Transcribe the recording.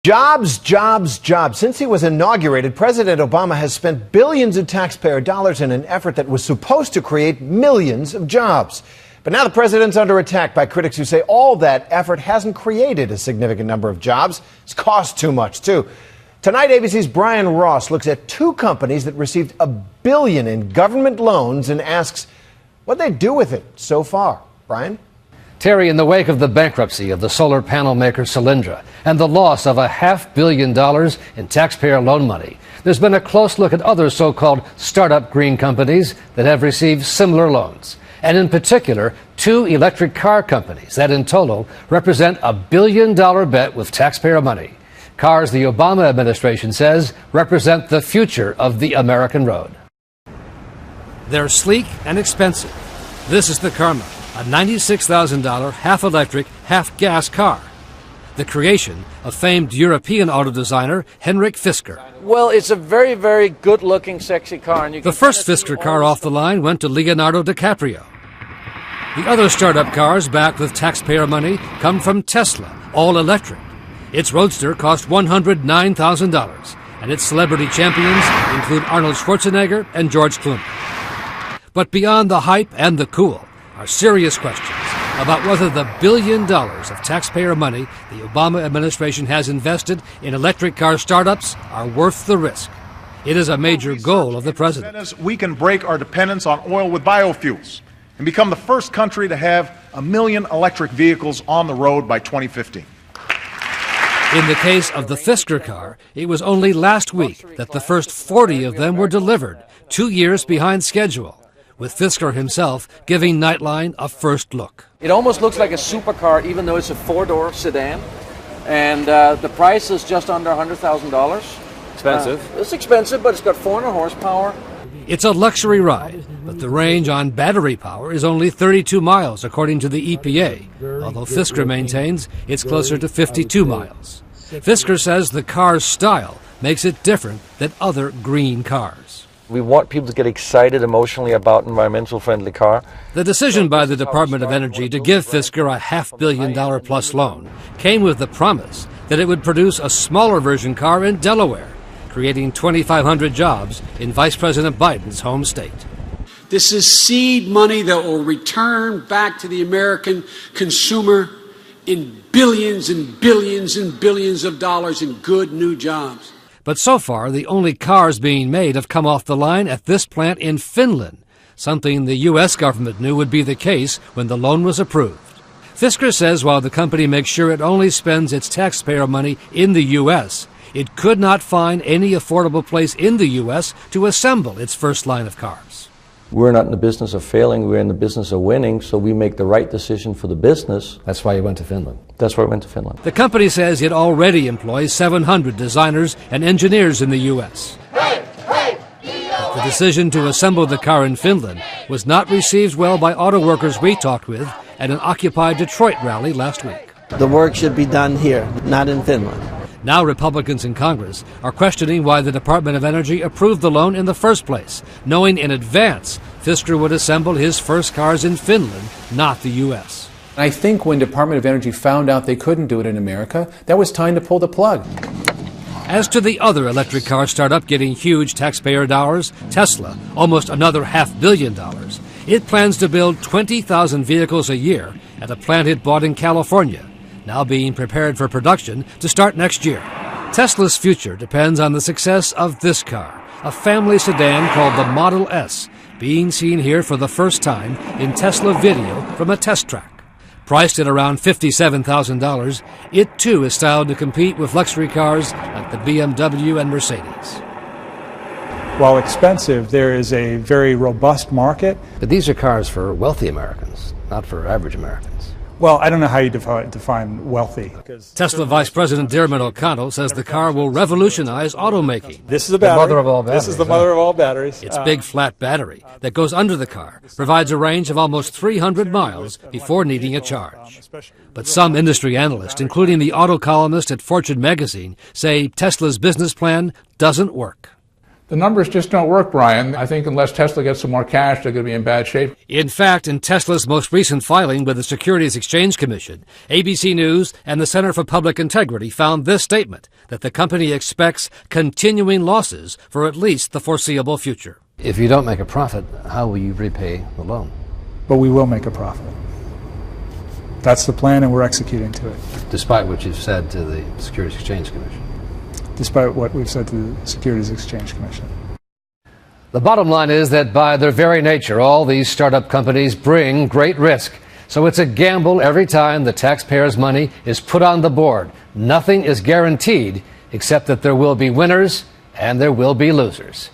Jobs, jobs, jobs. Since he was inaugurated, President Obama has spent billions of taxpayer dollars in an effort that was supposed to create millions of jobs. But now the president's under attack by critics who say all that effort hasn't created a significant number of jobs. It's cost too much, too. Tonight, ABC's Brian Ross looks at two companies that received $1 billion in government loans and asks what they do with it so far. Brian? Terry, in the wake of the bankruptcy of the solar panel maker Solyndra and the loss of $500 million in taxpayer loan money, there's been a close look at other so-called startup green companies that have received similar loans. And in particular, two electric car companies that in total represent a $1 billion bet with taxpayer money. Cars the Obama administration says represent the future of the American road. They're sleek and expensive. This is the Karma, a $96,000 half-electric, half-gas car. The creation of famed European auto designer Henrik Fisker. Well, it's a very, very good-looking, sexy car. And the first Fisker car off the line went to Leonardo DiCaprio. The other startup cars backed with taxpayer money come from Tesla, all electric. Its roadster cost $109,000, and its celebrity champions include Arnold Schwarzenegger and George Clooney. But beyond the hype and the cool are serious questions about whether the $1 billion of taxpayer money the Obama administration has invested in electric car startups are worth the risk. It is a major goal of the president. We can break our dependence on oil with biofuels and become the first country to have 1 million electric vehicles on the road by 2015. In the case of the Fisker car, it was only last week that the first 40 of them were delivered, 2 years behind schedule, with Fisker himself giving Nightline a first look. It almost looks like a supercar, even though it's a four-door sedan. And the price is just under $100,000. Expensive. It's expensive, but it's got 400 horsepower. It's a luxury ride, but the range on battery power is only 32 miles, according to the EPA, although Fisker maintains it's closer to 52 miles. Fisker says the car's style makes it different than other green cars. We want people to get excited emotionally about an environmental friendly car. The decision by the Department of Energy to give Fisker a $500 million plus loan came with the promise that it would produce a smaller version car in Delaware, creating 2,500 jobs in Vice President Biden's home state. This is seed money that will return back to the American consumer in billions and billions and billions of dollars in good new jobs. But so far, the only cars being made have come off the line at this plant in Finland, something the U.S. government knew would be the case when the loan was approved. Fisker says while the company makes sure it only spends its taxpayer money in the U.S., it could not find any affordable place in the U.S. to assemble its first line of cars. We're not in the business of failing, we're in the business of winning, so we make the right decision for the business. That's why you went to Finland. That's why I went to Finland. The company says it already employs 700 designers and engineers in the U.S. But the decision to assemble the car in Finland was not received well by auto workers we talked with at an Occupy Detroit rally last week. The work should be done here, not in Finland. Now Republicans in Congress are questioning why the Department of Energy approved the loan in the first place, knowing in advance Fisker would assemble his first cars in Finland, not the U.S. I think when Department of Energy found out they couldn't do it in America, that was time to pull the plug. As to the other electric car startup getting huge taxpayer dollars, Tesla, almost another $500 million, it plans to build 20,000 vehicles a year at a plant it bought in California, now being prepared for production to start next year. Tesla's future depends on the success of this car, a family sedan called the Model S, being seen here for the first time in Tesla video from a test track. Priced at around $57,000, it too is styled to compete with luxury cars like the BMW and Mercedes. While expensive, there is a very robust market. But these are cars for wealthy Americans, not for average Americans. Well, I don't know how you define wealthy. Tesla Vice President Dermot O'Connell says the car will revolutionize automaking. This is the battery. The mother of all batteries. This is the mother of all batteries. Its big flat battery that goes under the car provides a range of almost 300 miles before needing a charge. But some industry analysts, including the auto columnist at Fortune magazine, say Tesla's business plan doesn't work. The numbers just don't work, Brian. I think unless Tesla gets some more cash, they're going to be in bad shape. In fact, in Tesla's most recent filing with the Securities Exchange Commission, ABC News and the Center for Public Integrity found this statement, that the company expects continuing losses for at least the foreseeable future. If you don't make a profit, how will you repay the loan? But we will make a profit. That's the plan, and we're executing to it. Despite what you've said to the Securities Exchange Commission. Despite what we've said to the Securities Exchange Commission. The bottom line is that by their very nature, all these startup companies bring great risk. So it's a gamble every time the taxpayers' money is put on the board. Nothing is guaranteed except that there will be winners and there will be losers.